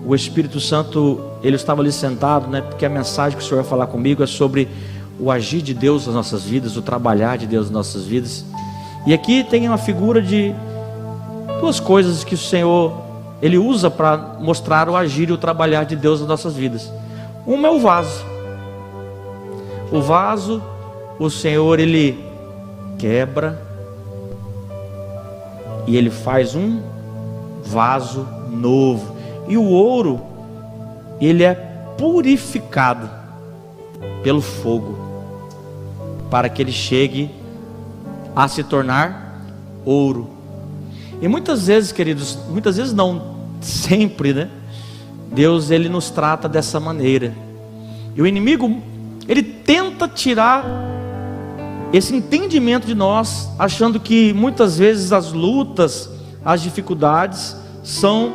o Espírito Santo, ele estava ali sentado, né? Porque a mensagem que o Senhor vai falar comigo é sobre o agir de Deus nas nossas vidas, o trabalhar de Deus nas nossas vidas. E aqui tem uma figura de duas coisas que o Senhor, ele usa para mostrar o agir e o trabalhar de Deus nas nossas vidas. Uma é o vaso. O vaso, o Senhor, ele quebra e ele faz um vaso novo. E o ouro, ele é purificado pelo fogo, para que ele chegue a se tornar ouro. E muitas vezes, queridos, muitas vezes não, sempre, né? Deus, ele nos trata dessa maneira. E o inimigo, ele tenta tirar esse entendimento de nós, achando que muitas vezes as lutas, as dificuldades são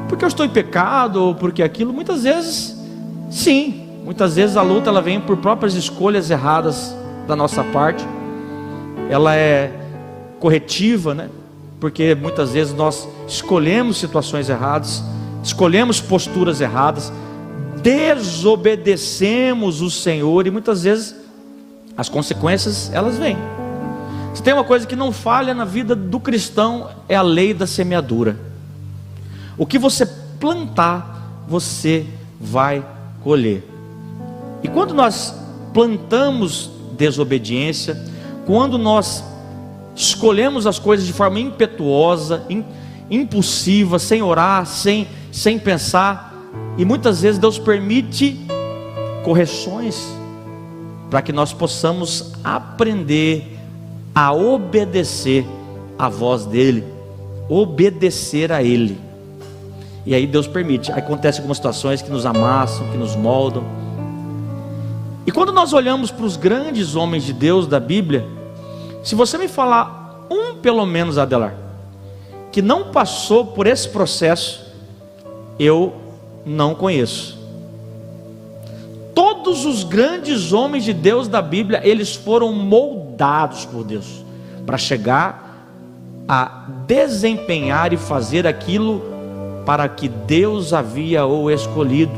porque eu estou em pecado ou porque aquilo. Muitas vezes, sim, muitas vezes a luta, ela vem por próprias escolhas erradas da nossa parte. Ela é corretiva, né? Porque muitas vezes nós escolhemos situações erradas, escolhemos posturas erradas, desobedecemos o Senhor, e muitas vezes as consequências, elas vêm. Se tem uma coisa que não falha na vida do cristão, é a lei da semeadura. O que você plantar, você vai colher. E quando nós plantamos desobediência, quando nós escolhemos as coisas de forma impetuosa, impulsiva, sem orar, sem pensar, e muitas vezes Deus permite correções para que nós possamos aprender a obedecer a voz dele, obedecer a ele. E aí Deus permite. Aí acontecem algumas situações que nos amassam, que nos moldam. E quando nós olhamos para os grandes homens de Deus da Bíblia, se você me falar um pelo menos, Adelar, que não passou por esse processo, eu não conheço. Todos os grandes homens de Deus da Bíblia, eles foram moldados por Deus para chegar a desempenhar e fazer aquilo para que Deus havia o escolhido.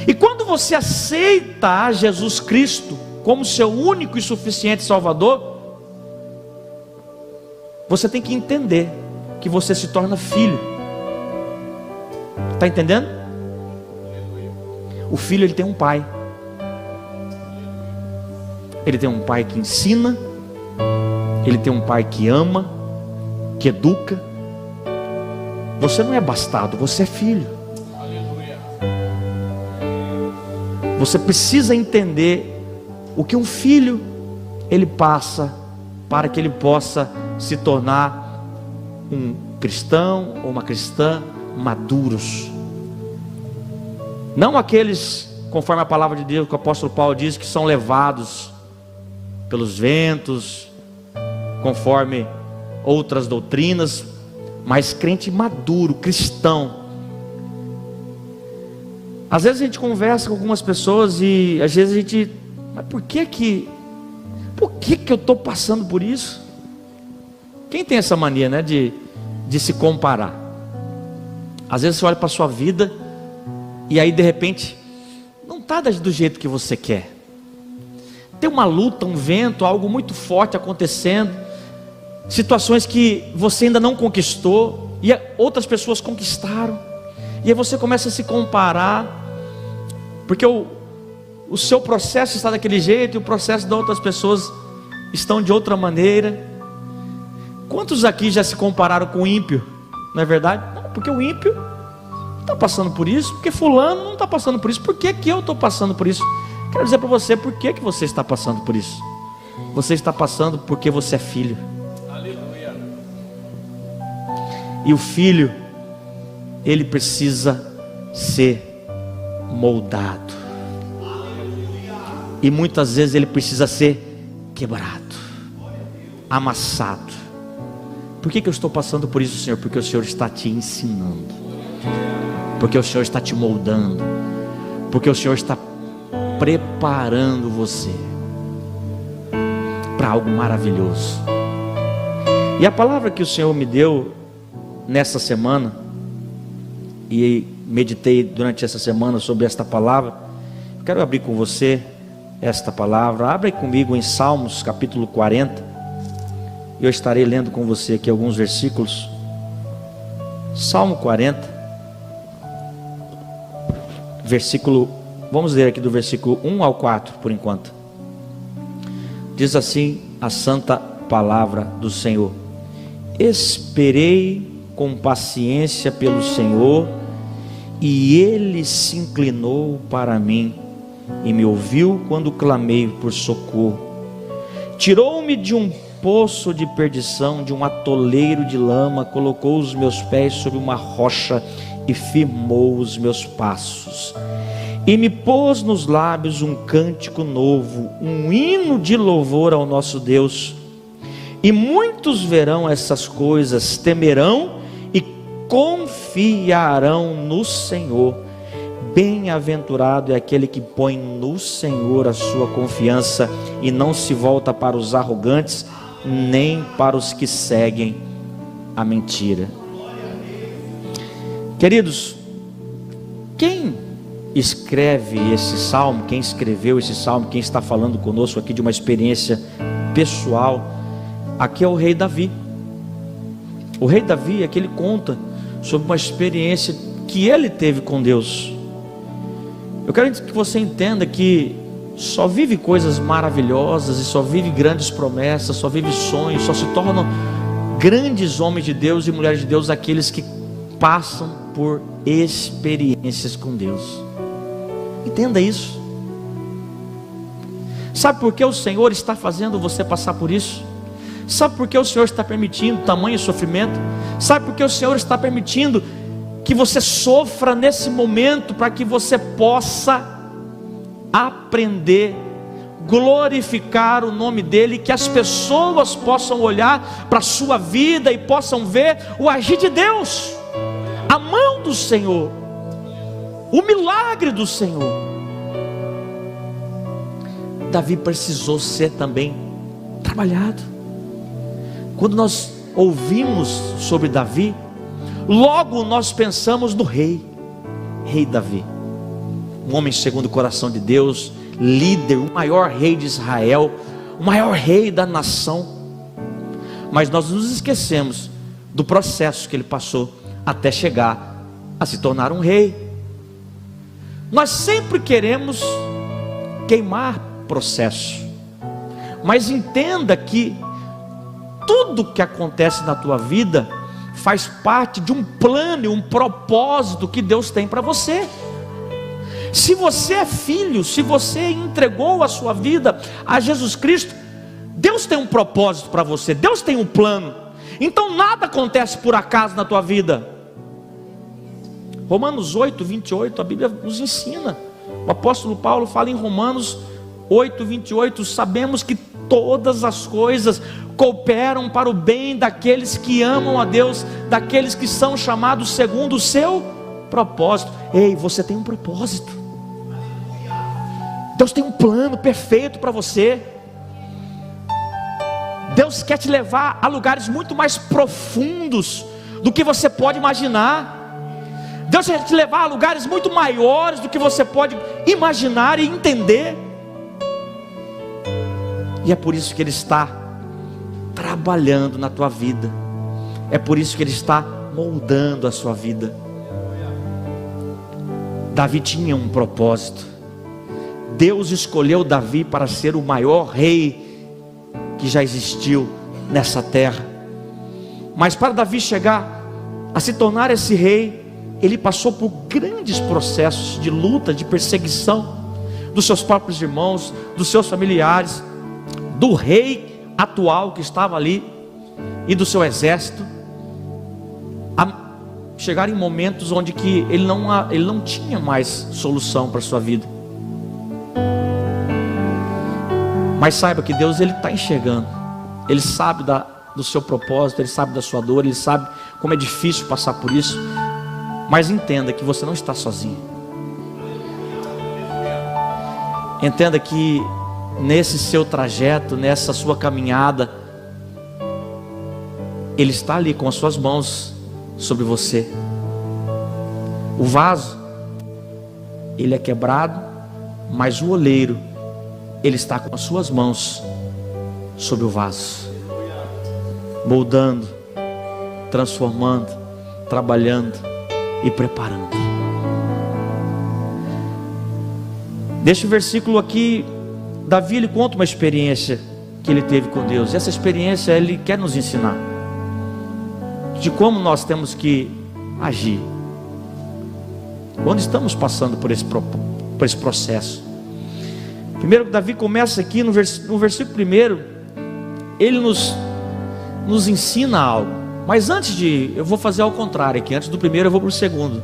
E quando você aceita a Jesus Cristo como seu único e suficiente Salvador, você tem que entender que você se torna filho. Está entendendo? O filho, ele tem um pai. Ele tem um pai que ensina, ele tem um pai que ama, que educa. Você não é bastardo, você é filho. Você precisa entender o que um filho ele passa para que ele possa se tornar um cristão ou uma cristã maduros. Não aqueles, conforme a palavra de Deus, que o apóstolo Paulo diz, que são levados pelos ventos, conforme outras doutrinas, mas crente maduro, cristão. Às vezes a gente conversa com algumas pessoas e às vezes a gente, mas por que eu estou passando por isso? Quem tem essa mania, né, de se comparar? Às vezes você olha para a sua vida e aí de repente não está do jeito que você quer. Tem uma luta, um vento, algo muito forte acontecendo, situações que você ainda não conquistou e outras pessoas conquistaram, e aí você começa a se comparar, porque o seu processo está daquele jeito e o processo de outras pessoas estão de outra maneira. Quantos aqui já se compararam com o ímpio? Não é verdade? Não, porque o ímpio não está passando por isso, porque fulano não está passando por isso, por que eu estou passando por isso? Quero dizer para você, por que você está passando por isso? Você está passando porque você é filho. E o filho, ele precisa ser moldado. E muitas vezes ele precisa ser quebrado, amassado. Por que eu estou passando por isso, Senhor? Porque o Senhor está te ensinando, porque o Senhor está te moldando, porque o Senhor está preparando você para algo maravilhoso. E a palavra que o Senhor me deu nessa semana e meditei durante essa semana sobre esta palavra. Quero abrir com você esta palavra. Abre comigo em Salmos capítulo 40. Eu estarei lendo com você aqui alguns versículos. Salmo 40, vamos ler aqui do versículo 1 ao 4 por enquanto. Diz assim a santa palavra do Senhor: esperei com paciência pelo Senhor, e Ele se inclinou para mim, e me ouviu quando clamei por socorro. Tirou-me de um poço de perdição, de um atoleiro de lama, colocou os meus pés sobre uma rocha e firmou os meus passos. E me pôs nos lábios um cântico novo, um hino de louvor ao nosso Deus. E muitos verão essas coisas, temerão e confiarão no Senhor. Bem-aventurado é aquele que põe no Senhor a sua confiança e não se volta para os arrogantes, nem para os que seguem a mentira. Queridos, quem escreve esse salmo, quem escreveu esse salmo, quem está falando conosco aqui de uma experiência pessoal, aqui é o rei Davi. O rei Davi é que ele conta sobre uma experiência que ele teve com Deus. Eu quero que você entenda que só vive coisas maravilhosas, e só vive grandes promessas, só vive sonhos, só se tornam grandes homens de Deus e mulheres de Deus aqueles que passam por experiências com Deus. Entenda isso. Sabe por que o Senhor está fazendo você passar por isso? Sabe por que o Senhor está permitindo tamanho sofrimento? Sabe por que o Senhor está permitindo que você sofra nesse momento, para que você possa aprender, glorificar o nome dEle, que as pessoas possam olhar para a sua vida e possam ver o agir de Deus, a mão do Senhor, o milagre do Senhor. Davi precisou ser também trabalhado. Quando nós ouvimos sobre Davi, logo nós pensamos no rei Davi, um homem segundo o coração de Deus, líder, o maior rei de Israel, o maior rei da nação. Mas nós nos esquecemos do processo que ele passou até chegar a se tornar um rei. Nós sempre queremos queimar processo, mas entenda que tudo que acontece na tua vida faz parte de um plano, um propósito que Deus tem para você. Se você é filho, se você entregou a sua vida a Jesus Cristo, Deus tem um propósito para você, Deus tem um plano. Então nada acontece por acaso na tua vida. Romanos 8, 28, a Bíblia nos ensina. O apóstolo Paulo fala em Romanos 8, 28, sabemos que todas as coisas cooperam para o bem daqueles que amam a Deus, daqueles que são chamados segundo o seu propósito. Ei, você tem um propósito. Deus tem um plano perfeito para você. Deus quer te levar a lugares muito mais profundos do que você pode imaginar. Deus quer te levar a lugares muito maiores do que você pode imaginar e entender. E é por isso que Ele está trabalhando na tua vida. É por isso que Ele está moldando a sua vida. Davi tinha um propósito. Deus escolheu Davi para ser o maior rei que já existiu nessa terra. Mas para Davi chegar a se tornar esse rei, ele passou por grandes processos de luta, de perseguição dos seus próprios irmãos, dos seus familiares, do rei atual que estava ali e do seu exército, a chegar em momentos onde que ele não tinha mais solução para a sua vida. Mas saiba que Deus, Ele está enxergando. Ele sabe do seu propósito, Ele sabe da sua dor, Ele sabe como é difícil passar por isso. Mas entenda que você não está sozinho. Entenda que nesse seu trajeto, nessa sua caminhada, Ele está ali com as suas mãos sobre você. O vaso, ele é quebrado, mas o oleiro, ele está com as suas mãos sobre o vaso, moldando, transformando, trabalhando e preparando. Neste versículo aqui, Davi, ele conta uma experiência que ele teve com Deus. Essa experiência ele quer nos ensinar de como nós temos que agir quando estamos passando por esse processo. Primeiro, Davi começa aqui no versículo 1, ele nos ensina algo. Mas eu vou fazer ao contrário aqui. Antes do primeiro eu vou para o segundo,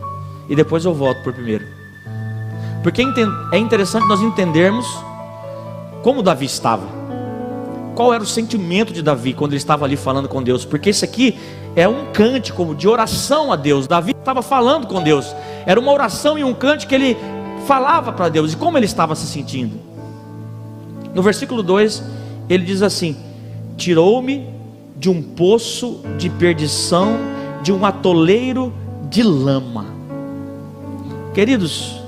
e depois eu volto para o primeiro, porque é interessante nós entendermos como Davi estava, qual era o sentimento de Davi quando ele estava ali falando com Deus. Porque isso aqui é um cântico de oração a Deus. Davi estava falando com Deus, era uma oração e um cântico que ele falava para Deus, e como ele estava se sentindo. No versículo 2 ele diz assim: tirou-me de um poço de perdição, de um atoleiro de lama. Queridos,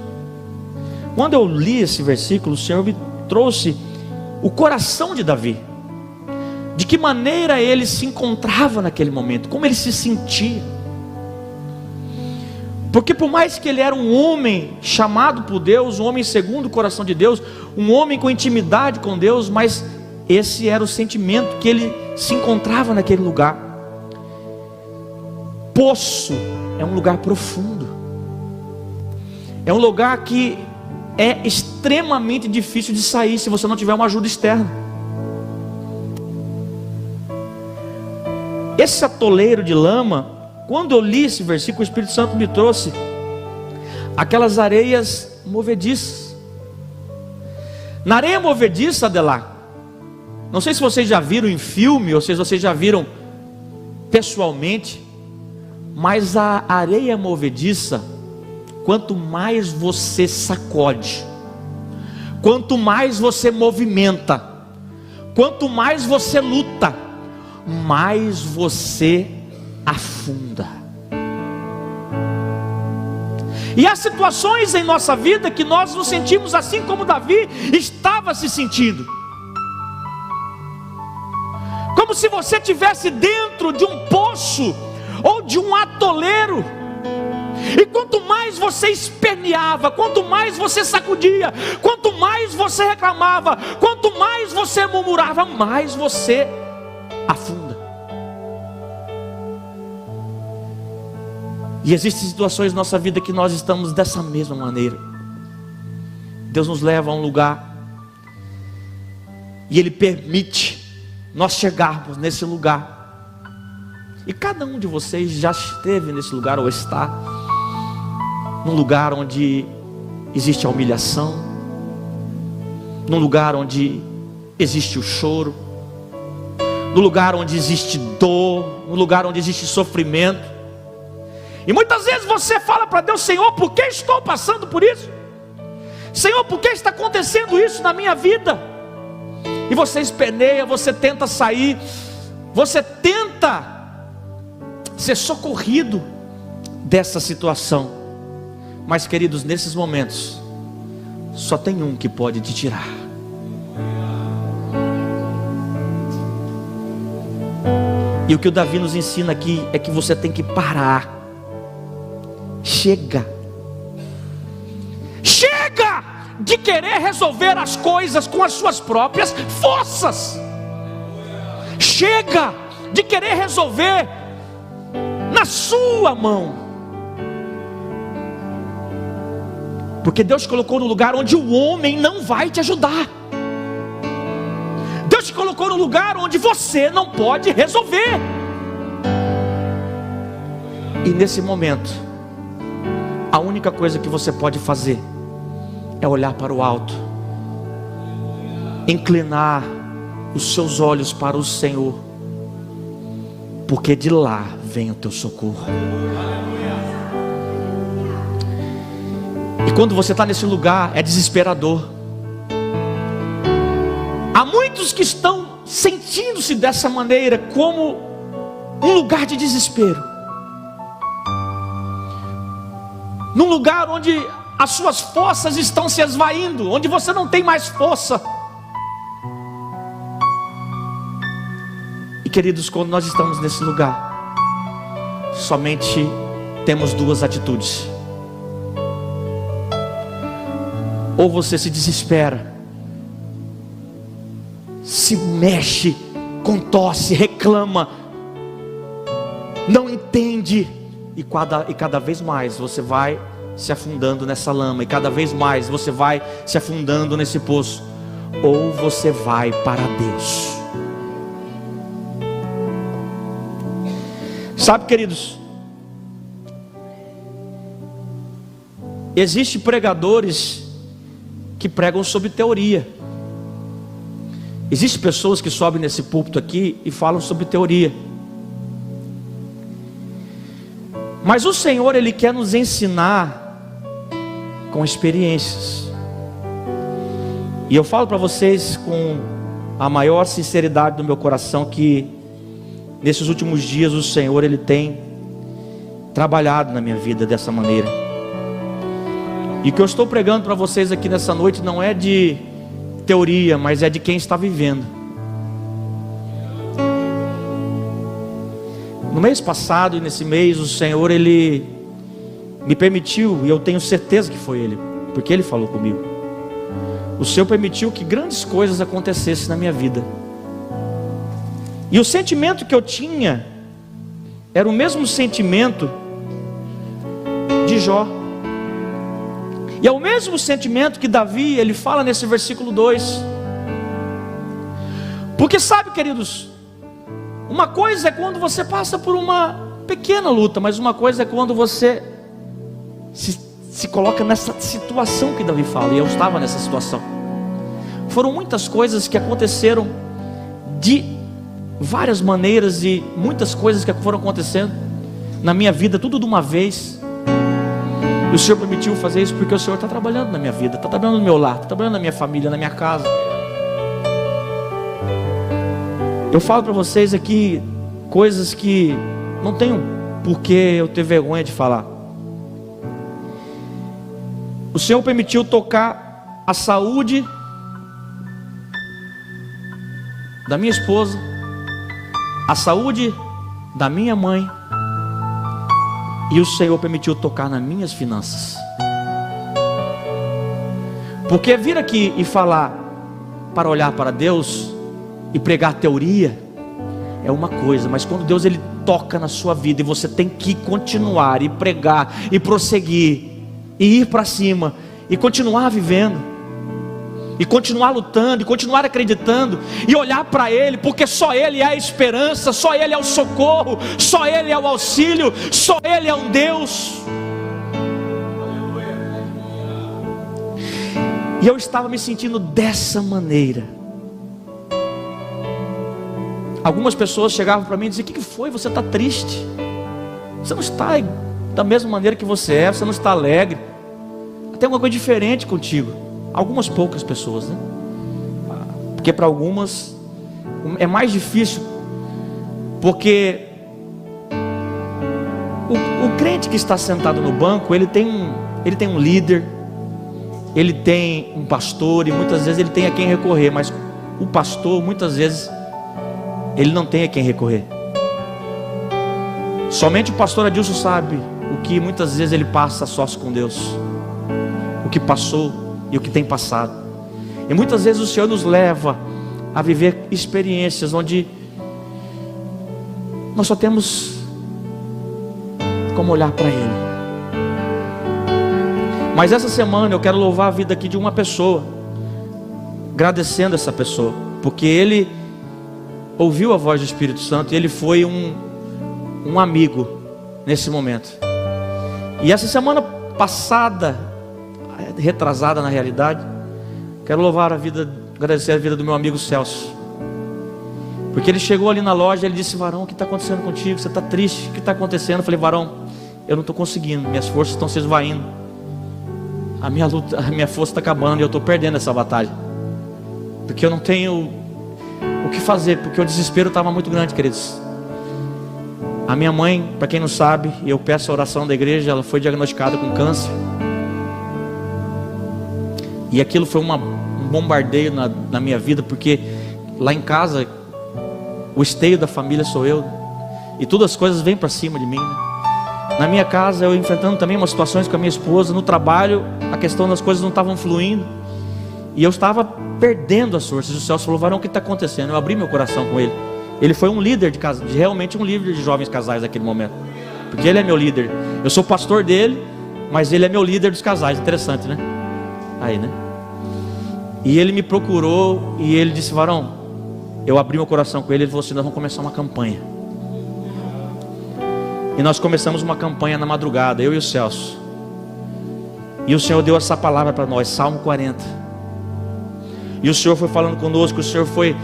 quando eu li esse versículo, o Senhor me trouxe o coração de Davi, de que maneira ele se encontrava naquele momento, como ele se sentia. Porque por mais que ele era um homem chamado por Deus, um homem segundo o coração de Deus, um homem com intimidade com Deus, mas esse era o sentimento que ele se encontrava naquele lugar. Poço é um lugar profundo, é um lugar que é extremamente difícil de sair se você não tiver uma ajuda externa. Esse atoleiro de lama, quando eu li esse versículo, o Espírito Santo me trouxe aquelas areias movediças. Na areia movediça, Adelar, não sei se vocês já viram em filme, ou se vocês já viram pessoalmente, mas a areia movediça, quanto mais você sacode, quanto mais você movimenta, quanto mais você luta, mais você afunda. E há situações em nossa vida que nós nos sentimos assim como Davi estava se sentindo, como se você estivesse dentro de um poço ou de um atoleiro. E quanto mais você esperneava, quanto mais você sacudia, quanto mais você reclamava, quanto mais você murmurava, mais você afunda. E existem situações na nossa vida que nós estamos dessa mesma maneira. Deus nos leva a um lugar e Ele permite nós chegarmos nesse lugar. E cada um de vocês já esteve nesse lugar ou está num lugar onde existe a humilhação, num lugar onde existe o choro, no lugar onde existe dor, no lugar onde existe sofrimento. E muitas vezes você fala para Deus: Senhor, por que estou passando por isso? Senhor, por que está acontecendo isso na minha vida? E você esperneia, você tenta sair, você tenta ser socorrido dessa situação. Mas, queridos, nesses momentos só tem um que pode te tirar. E o que o Davi nos ensina aqui é que você tem que parar. Chega de querer resolver as coisas com as suas próprias forças. Chega de querer resolver na sua mão, porque Deus te colocou no lugar onde o homem não vai te ajudar. Deus te colocou no lugar onde você não pode resolver. E nesse momento, a única coisa que você pode fazer é olhar para o alto, inclinar os seus olhos para o Senhor, porque de lá vem o teu socorro. E quando você está nesse lugar, é desesperador. Há muitos que estão sentindo-se dessa maneira, como um lugar de desespero. num lugar onde as suas forças estão se esvaindo, onde você não tem mais força. E queridos, quando nós estamos nesse lugar, somente temos duas atitudes: ou você se desespera, se mexe, contorce, reclama, não entende, e cada vez mais você vai se afundando nessa lama, e cada vez mais você vai se afundando nesse poço. Ou você vai para Deus. Sabe, queridos, existem pregadores que pregam sobre teoria. Existem pessoas que sobem nesse púlpito aqui e falam sobre teoria. Mas o Senhor, Ele quer nos ensinar com experiências. E eu falo para vocês com a maior sinceridade do meu coração que nesses últimos dias o Senhor, Ele tem trabalhado na minha vida dessa maneira. E o que eu estou pregando para vocês aqui nessa noite não é de teoria, mas é de quem está vivendo. No mês passado e nesse mês, o Senhor, Ele me permitiu, e eu tenho certeza que foi Ele, porque Ele falou comigo. O Senhor permitiu que grandes coisas acontecessem na minha vida. E o sentimento que eu tinha era o mesmo sentimento de Jó. E é o mesmo sentimento que Davi, ele fala nesse versículo 2. Porque sabe, queridos, uma coisa é quando você passa por uma pequena luta, mas uma coisa é quando você se coloca nessa situação que Davi fala. E eu estava nessa situação. Foram muitas coisas que aconteceram de várias maneiras, e muitas coisas que foram acontecendo na minha vida, tudo de uma vez. E o Senhor permitiu fazer isso porque o Senhor está trabalhando na minha vida, está trabalhando no meu lar, está trabalhando na minha família, na minha casa. Eu falo para vocês aqui coisas que não tenho por que eu ter vergonha de falar. O Senhor permitiu tocar a saúde da minha esposa, a saúde da minha mãe, e o Senhor permitiu tocar nas minhas finanças. Porque vir aqui e falar para olhar para Deus e pregar teoria é uma coisa, mas quando Deus, Ele toca na sua vida e você tem que continuar e pregar e prosseguir e ir para cima e continuar vivendo e continuar lutando, e continuar acreditando, e olhar para Ele, porque só Ele é a esperança, só Ele é o socorro, só Ele é o auxílio, só Ele é um Deus. E eu estava me sentindo dessa maneira. Algumas pessoas chegavam para mim e diziam: o que foi? Você está triste? Você não está da mesma maneira que você é, você não está alegre, tem alguma coisa diferente contigo. Algumas poucas pessoas, né? Porque para algumas é mais difícil, porque o crente que está sentado no banco, ele tem um líder, ele tem um pastor, e muitas vezes ele tem a quem recorrer. Mas o pastor, muitas vezes, ele não tem a quem recorrer. Somente o pastor Adilson sabe o que muitas vezes ele passa sós com Deus, o que passou e o que tem passado. E muitas vezes o Senhor nos leva a viver experiências onde nós só temos como olhar para Ele. Mas essa semana eu quero louvar a vida aqui de uma pessoa, agradecendo essa pessoa, porque ele ouviu a voz do Espírito Santo e ele foi um amigo nesse momento. E essa semana passada, retrasada na realidade, quero louvar a vida, agradecer a vida do meu amigo Celso, porque ele chegou ali na loja, ele disse: Varão, o que está acontecendo contigo? Você está triste? O que está acontecendo? Eu falei: Varão, eu não estou conseguindo, minhas forças estão se esvaindo, a minha luta, a minha força está acabando, e eu estou perdendo essa batalha, porque eu não tenho o que fazer, porque o desespero estava muito grande, queridos. A minha mãe, para quem não sabe, eu peço a oração da igreja, ela foi diagnosticada com câncer. E aquilo foi um bombardeio na minha vida, porque lá em casa, o esteio da família sou eu, e todas as coisas vêm para cima de mim, né? Na minha casa, eu enfrentando também umas situações com a minha esposa, no trabalho, a questão das coisas não estavam fluindo, e eu estava perdendo as forças. E o Celso falou: varão, o que está acontecendo? Eu abri meu coração com ele. Ele foi um líder de casa, realmente um líder de jovens casais naquele momento, porque ele é meu líder. Eu sou pastor dele, mas ele é meu líder dos casais. Interessante, né? Aí, né? E ele me procurou e ele disse: varão, eu abri meu coração com ele. Ele falou assim: nós vamos começar uma campanha. E nós começamos uma campanha na madrugada, eu e o Celso. E o Senhor deu essa palavra para nós, Salmo 40. E o Senhor foi falando conosco, o Senhor foi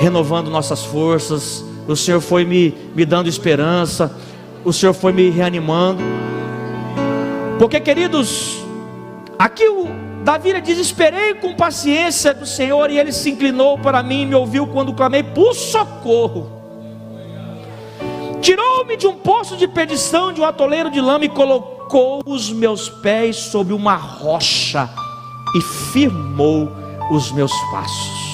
renovando nossas forças, o Senhor foi me dando esperança, o Senhor foi me reanimando. Porque, queridos, aqui o Davi diz: esperei com paciência do Senhor, e Ele se inclinou para mim e me ouviu quando clamei por socorro. Tirou-me de um poço de perdição, de um atoleiro de lama, e colocou os meus pés sobre uma rocha e firmou os meus passos.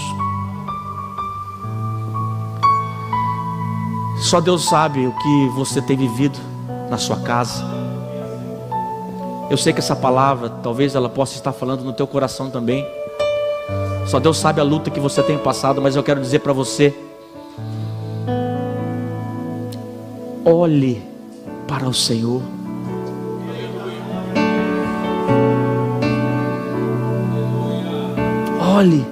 Só Deus sabe o que você tem vivido na sua casa. Eu sei que essa palavra, talvez ela possa estar falando no teu coração também. Só Deus sabe a luta que você tem passado, mas eu quero dizer para você: olhe para o Senhor. Olhe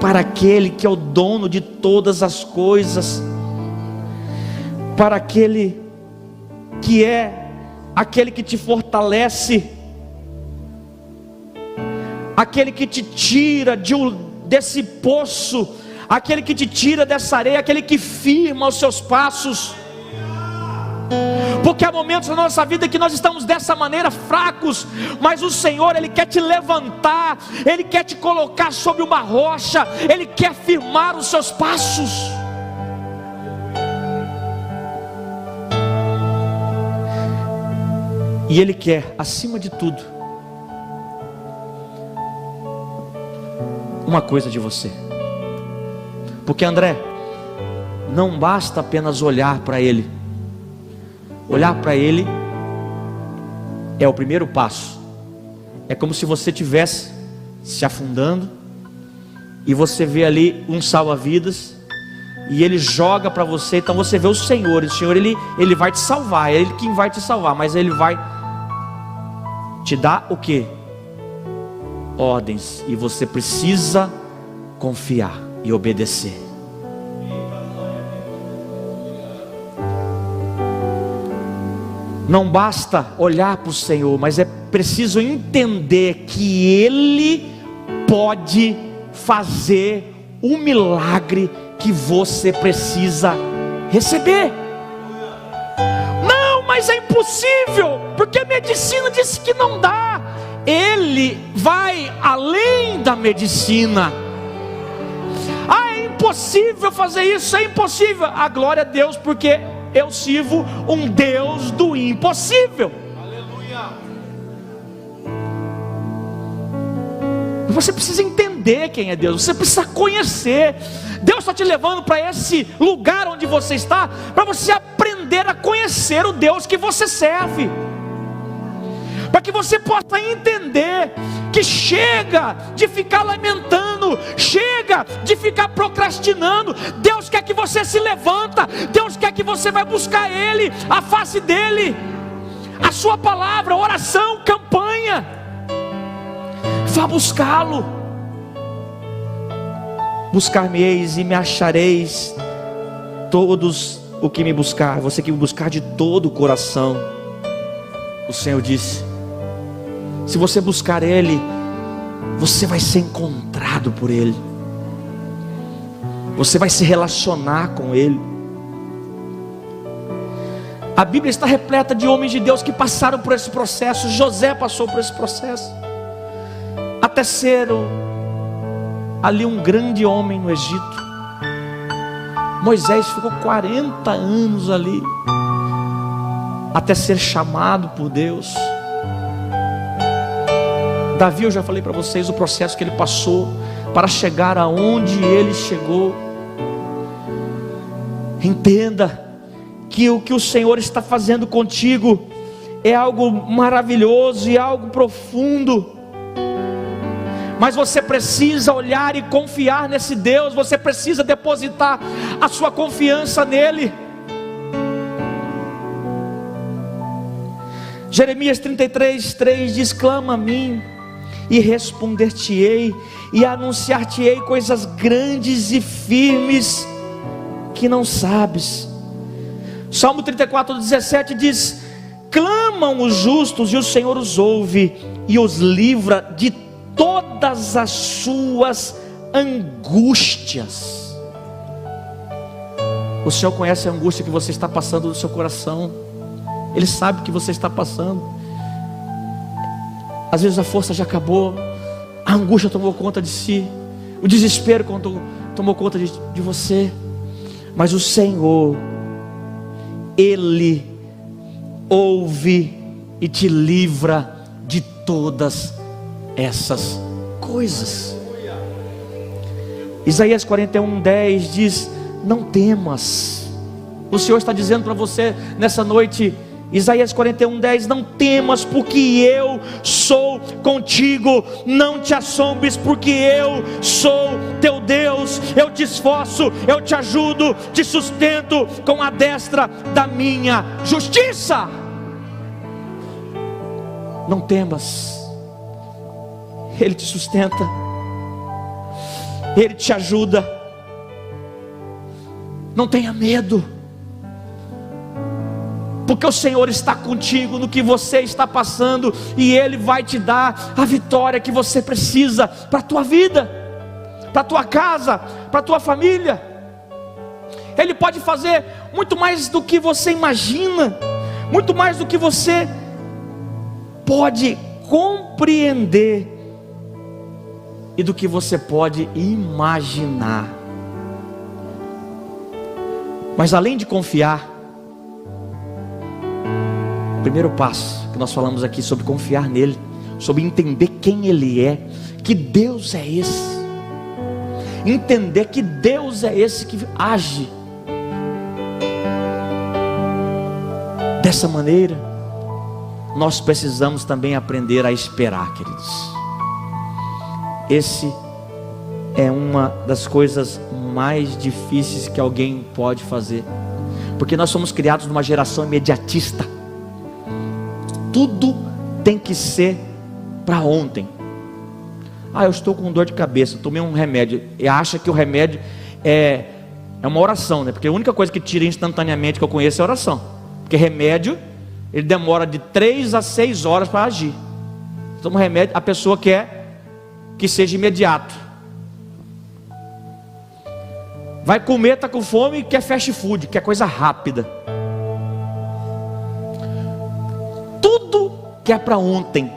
para aquele que é o dono de todas as coisas, para aquele que é aquele que te fortalece, aquele que te tira desse poço, aquele que te tira dessa areia, aquele que firma os seus passos. Porque há momentos na nossa vida que nós estamos dessa maneira fracos, mas o Senhor, Ele quer te levantar, Ele quer te colocar sobre uma rocha, Ele quer firmar os seus passos. E Ele quer, acima de tudo, uma coisa de você. Porque, André, não basta apenas olhar para Ele. Olhar para Ele é o primeiro passo. É como se você estivesse se afundando e você vê ali um salva-vidas e Ele joga para você. Então você vê o Senhor. O Senhor, Ele vai te salvar. É Ele quem vai te salvar, mas Ele vai te dar o quê? Ordens. E você precisa confiar e obedecer. Não basta olhar para o Senhor, mas é preciso entender que Ele pode fazer o milagre que você precisa receber. Não, mas é impossível, porque a medicina disse que não dá. Ele vai além da medicina. Ah, é impossível fazer isso, é impossível. A glória a Deus, porque eu sirvo um Deus do impossível. Aleluia. Você precisa entender quem é Deus. Você precisa conhecer. Deus está te levando para esse lugar onde você está, para você aprender a conhecer o Deus que você serve, para que você possa entender que chega de ficar lamentando, chega de ficar procrastinando. Deus quer que você se levanta, Deus quer que você vai buscar Ele, a face dEle, a sua palavra, oração, campanha. Vá buscá-lo. Buscar-me-eis e me achareis, todos o que me buscar. Você que me buscar de todo o coração. O Senhor disse: se você buscar Ele, você vai ser encontrado por Ele, você vai se relacionar com Ele. A Bíblia está repleta de homens de Deus que passaram por esse processo. José passou por esse processo, até ser ali um grande homem no Egito. Moisés ficou 40 anos ali, até ser chamado por Deus. Davi, eu já falei para vocês o processo que ele passou para chegar aonde ele chegou. Entenda que o que o Senhor está fazendo contigo é algo maravilhoso e algo profundo, mas você precisa olhar e confiar nesse Deus. Você precisa depositar a sua confiança nele. Jeremias 33:3 diz: clama a mim e responder-te-ei, e anunciar-te-ei coisas grandes e firmes que não sabes. Salmo 34:17 diz: clamam os justos e o Senhor os ouve e os livra de todas as suas angústias. O Senhor conhece a angústia que você está passando no seu coração. Ele sabe o que você está passando. Às vezes a força já acabou, a angústia tomou conta de si, o desespero tomou conta de você. Mas o Senhor, Ele ouve e te livra de todas essas coisas. Isaías 41:10 diz: não temas. O Senhor está dizendo para você nessa noite, Isaías 41:10: não temas, porque eu sou contigo. Não te assombres, porque eu sou teu Deus. Eu te esforço, eu te ajudo, te sustento com a destra da minha justiça. Não temas. Ele te sustenta, Ele te ajuda. Não tenha medo, porque o Senhor está contigo no que você está passando, e Ele vai te dar a vitória que você precisa para a tua vida, para a tua casa, para a tua família. Ele pode fazer muito mais do que você imagina, muito mais do que você pode compreender e do que você pode imaginar. Mas além de confiar, o primeiro passo que nós falamos aqui sobre confiar nele, sobre entender quem ele é, que Deus é esse, entender que Deus é esse que age dessa maneira. Nós precisamos também aprender a esperar, queridos. Esse é uma das coisas mais difíceis que alguém pode fazer, porque nós somos criados numa geração imediatista. Tudo tem que ser para ontem. Eu estou com dor de cabeça, tomei um remédio, e acha que o remédio é uma oração, né? Porque a única coisa que tira instantaneamente que eu conheço é oração, porque remédio, ele demora de 3 a 6 horas para agir. Toma um remédio, a pessoa quer que seja imediato. Vai comer, está com fome, quer fast food, quer coisa rápida. Tudo que é para ontem.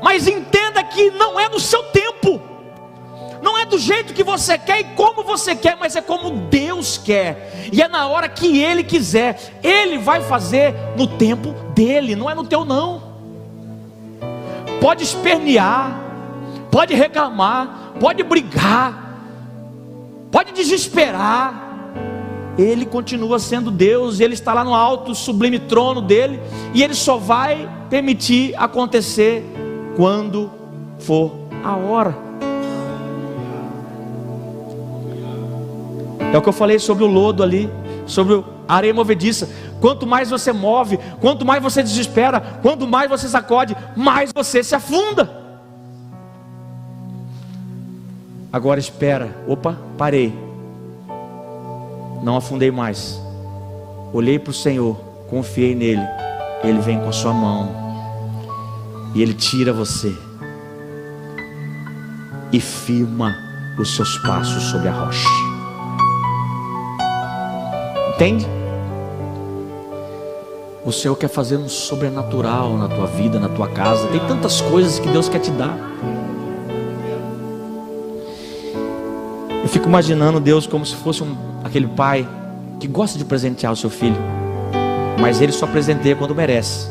Mas entenda que não é no seu tempo, não é do jeito que você quer e como você quer, mas é como Deus quer, e é na hora que Ele quiser. Ele vai fazer no tempo dele, não é no teu não. Pode espernear, pode reclamar, pode brigar, pode desesperar, Ele continua sendo Deus. Ele está lá no alto, sublime trono dele, e Ele só vai permitir acontecer quando for a hora. É o que eu falei sobre o lodo ali, sobre a areia movediça. Quanto mais você move, quanto mais você desespera, quanto mais você sacode, mais você se afunda. Agora espera. Opa, parei, não afundei mais. Olhei para o Senhor, confiei nele. Ele vem com a sua mão e Ele tira você e firma os seus passos sobre a rocha. Entende? O Senhor quer fazer um sobrenatural na tua vida, na tua casa. Tem tantas coisas que Deus quer te dar. Eu fico imaginando Deus como se fosse aquele pai que gosta de presentear o seu filho, mas ele só presenteia quando merece.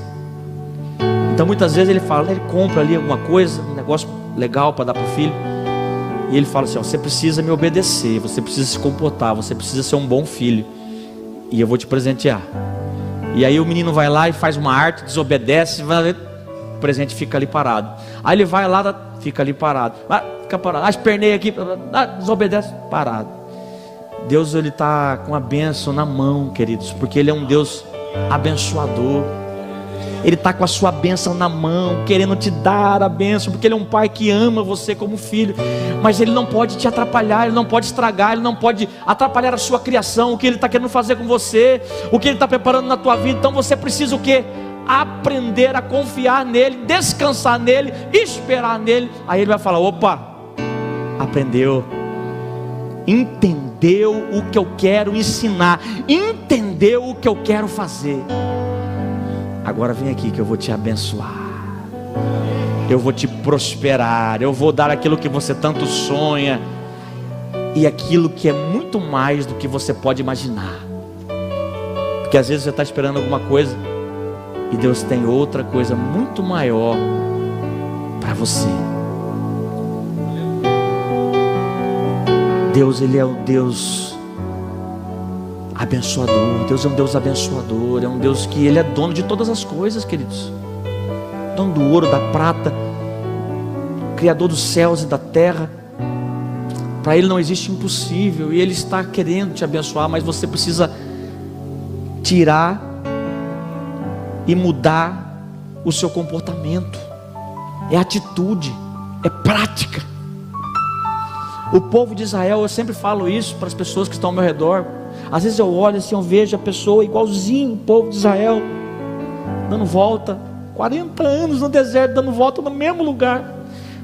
Então muitas vezes ele compra ali alguma coisa, um negócio legal para dar para o filho, e ele fala assim: ó, você precisa me obedecer, você precisa se comportar, você precisa ser um bom filho, e eu vou te presentear. E aí o menino vai lá e faz uma arte, desobedece, o presente fica ali parado. Aí ele vai lá, fica ali parado, fica parado, esperneia aqui, desobedece, parado. Deus, ele está com a bênção na mão, queridos, porque ele é um Deus abençoador. Ele está com a sua bênção na mão, querendo te dar a bênção, porque ele é um pai que ama você como filho. Mas ele não pode te atrapalhar, ele não pode estragar, ele não pode atrapalhar a sua criação, o que ele está querendo fazer com você, o que ele está preparando na tua vida. Então você precisa o quê? Aprender a confiar nele, descansar nele, esperar nele. Aí ele vai falar: opa, aprendeu, entendeu o que eu quero ensinar, entendeu o que eu quero fazer. Agora vem aqui que eu vou te abençoar, eu vou te prosperar, eu vou dar aquilo que você tanto sonha, e aquilo que é muito mais do que você pode imaginar. Porque às vezes você está esperando alguma coisa, e Deus tem outra coisa muito maior para você. Deus, ele é o Deus abençoador. Deus é um Deus abençoador, é um Deus que ele é dono de todas as coisas, queridos, dono do ouro, da prata, criador dos céus e da terra. Para ele não existe impossível, e ele está querendo te abençoar, mas você precisa tirar e mudar o seu comportamento. É atitude, é prática. O povo de Israel, eu sempre falo isso para as pessoas que estão ao meu redor. Às vezes eu olho assim, eu vejo a pessoa igualzinho o povo de Israel, dando volta, 40 anos no deserto, dando volta no mesmo lugar,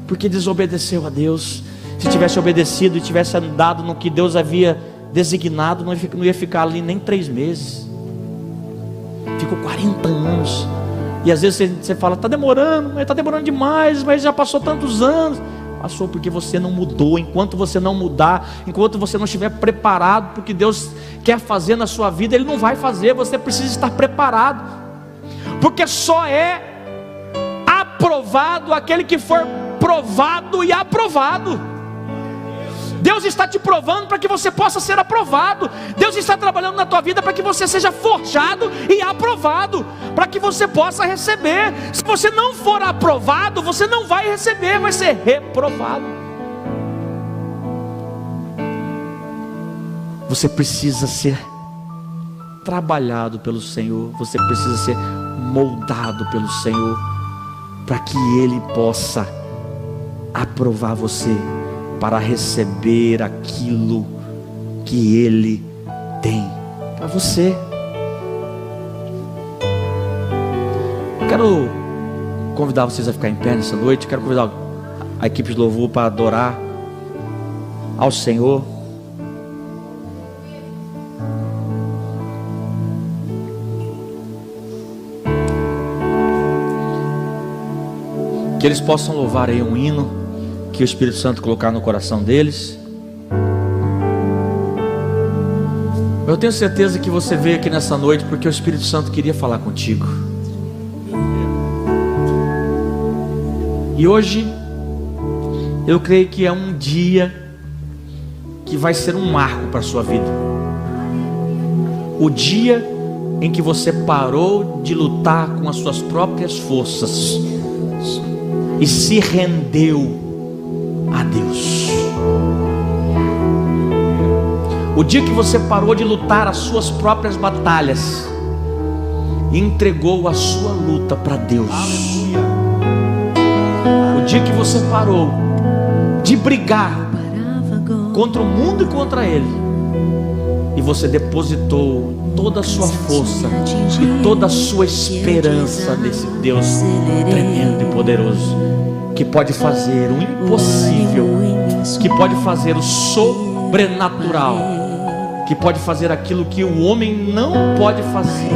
porque desobedeceu a Deus. Se tivesse obedecido e tivesse andado no que Deus havia designado, não ia ficar ali nem 3 meses. Ficou 40 anos. E às vezes você fala: está demorando, mas está demorando demais, mas já passou tantos anos. Passou porque você não mudou. Enquanto você não mudar, enquanto você não estiver preparado porque Deus quer fazer na sua vida, Ele não vai fazer. Você precisa estar preparado, porque só é aprovado aquele que for provado e aprovado. Deus está te provando para que você possa ser aprovado. Deus está trabalhando na tua vida para que você seja forjado e aprovado, para que você possa receber. Se você não for aprovado, você não vai receber, vai ser reprovado. Você precisa ser trabalhado pelo Senhor, você precisa ser moldado pelo Senhor, para que Ele possa aprovar você, para receber aquilo que Ele tem para você. Eu quero convidar vocês a ficar em pé nessa noite. Quero convidar a equipe de louvor para adorar ao Senhor. Que eles possam louvar aí um hino que o Espírito Santo colocar no coração deles. Eu tenho certeza que você veio aqui nessa noite porque o Espírito Santo queria falar contigo. E hoje eu creio que é um dia que vai ser um marco para a sua vida. O dia em que você parou de lutar com as suas próprias forças e se rendeu a Deus. O dia que você parou de lutar as suas próprias batalhas e entregou a sua luta para Deus. O dia que você parou de brigar contra o mundo e contra Ele, e você depositou toda a sua força e toda a sua esperança nesse Deus tremendo e poderoso, que pode fazer o impossível, que pode fazer o sobrenatural, que pode fazer aquilo que o homem não pode fazer.